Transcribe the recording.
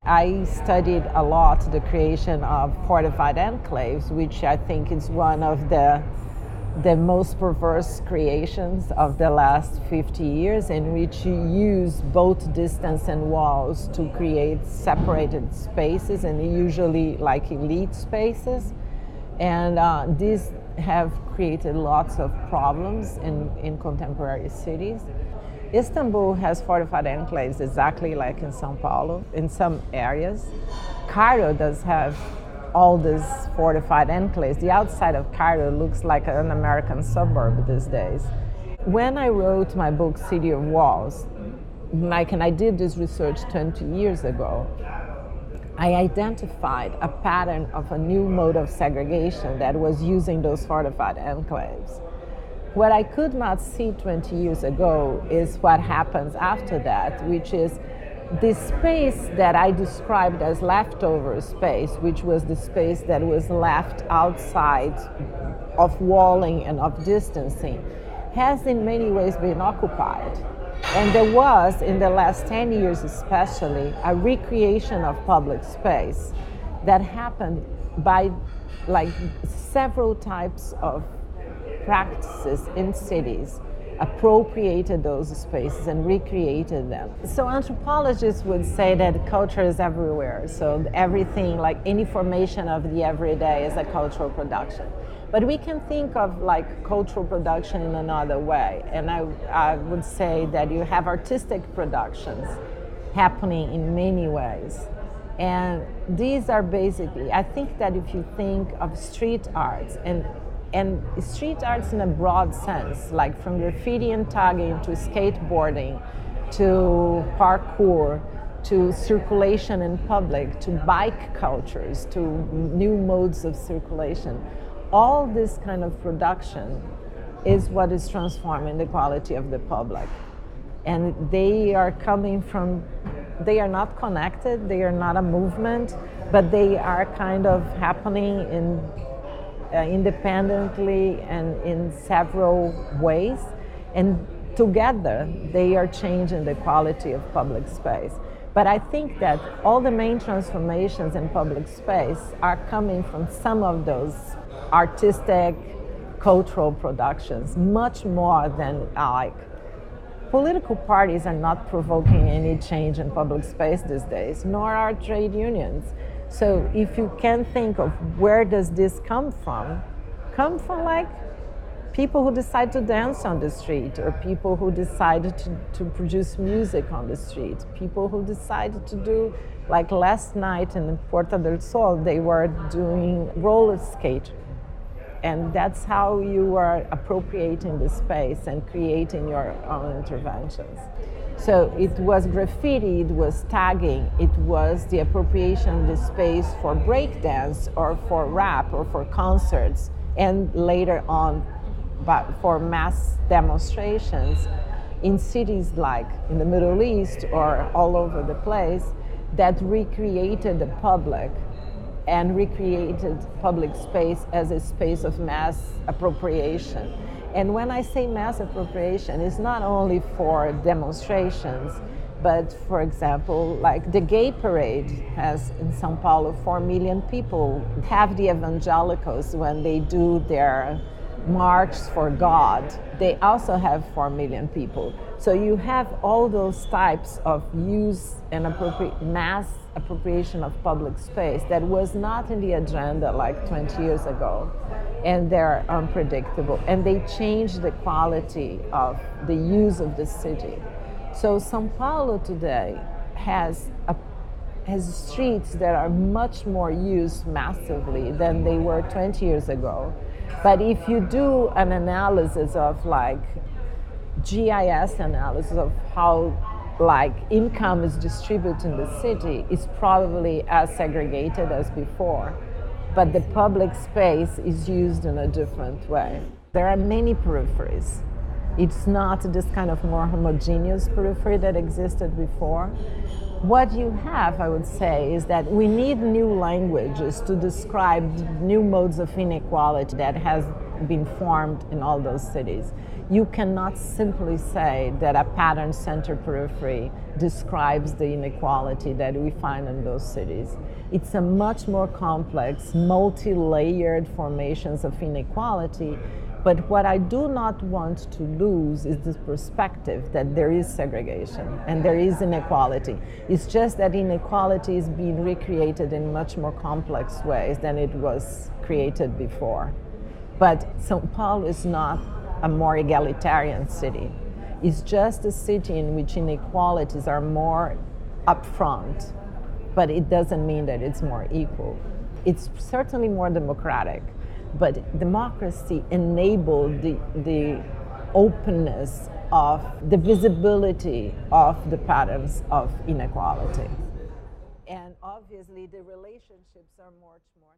I studied a lot the creation of fortified enclaves, which I think is one of the most perverse creations of the last 50 years, in which you use both distance and walls to create separated spaces, and usually like elite spaces. And these have created lots of problems in contemporary cities. Istanbul has fortified enclaves exactly like in São Paulo in some areas. Cairo does have all these fortified enclaves. The outside of Cairo looks like an American suburb these days. When I wrote my book City of Walls, and I did this research 20 years ago, I identified a pattern of a new mode of segregation that was using those fortified enclaves. What I could not see 20 years ago is what happens after that, which is the space that I described as leftover space, which was the space that was left outside of walling and of distancing, has in many ways been occupied. And there was, in the last 10 years especially, a recreation of public space that happened by several types of practices in cities, appropriated those spaces and recreated them. So anthropologists would say that culture is everywhere. So everything, like any formation of the everyday, is a cultural production. But we can think of cultural production in another way. And I would say that you have artistic productions happening in many ways. And these are basically, I think that if you think of street arts and street arts in a broad sense, like from graffiti and tagging to skateboarding, to parkour, to circulation in public, to bike cultures, to new modes of circulation, all this kind of production is what is transforming the quality of the public. And they are coming from, they are not connected, they are not a movement, but they are kind of happening independently and in several ways, and together they are changing the quality of public space. But I think that all the main transformations in public space are coming from some of those artistic, cultural productions, much more than political parties are not provoking any change in public space these days, nor are trade unions. So if you can think of where does this come from people who decide to dance on the street, or people who decide to produce music on the street, people who decided to do, like last night in Porta del Sol, they were doing roller skate. And that's how you are appropriating the space and creating your own interventions. So it was graffiti, it was tagging, it was the appropriation of the space for breakdance or for rap or for concerts, and later on for mass demonstrations in cities like in the Middle East or all over the place that recreated the public and recreated public space as a space of mass appropriation. And when I say mass appropriation, it's not only for demonstrations, but for example, like the gay parade has in São Paulo 4 million people. Have the evangelicals, when they do their March for God, they also have 4 million people. So you have all those types of use and mass appropriation of public space that was not in the agenda like 20 years ago. And they're unpredictable, and they change the quality of the use of the city. So São Paulo today has streets that are much more used massively than they were 20 years ago. But if you do an analysis of GIS analysis of how income is distributed in the city, it's probably as segregated as before. But the public space is used in a different way. There are many peripheries. It's not this kind of more homogeneous periphery that existed before. What you have, I would say, is that we need new languages to describe new modes of inequality that has been formed in all those cities. You cannot simply say that a pattern-centered periphery describes the inequality that we find in those cities. It's a much more complex, multi-layered formations of inequality. But what I do not want to lose is this perspective that there is segregation and there is inequality. It's just that inequality is being recreated in much more complex ways than it was created before. But São Paulo is not a more egalitarian city. It's just a city in which inequalities are more upfront, but it doesn't mean that it's more equal. It's certainly more democratic. But democracy enabled the openness of the visibility of the patterns of inequality. And obviously the relationships are much more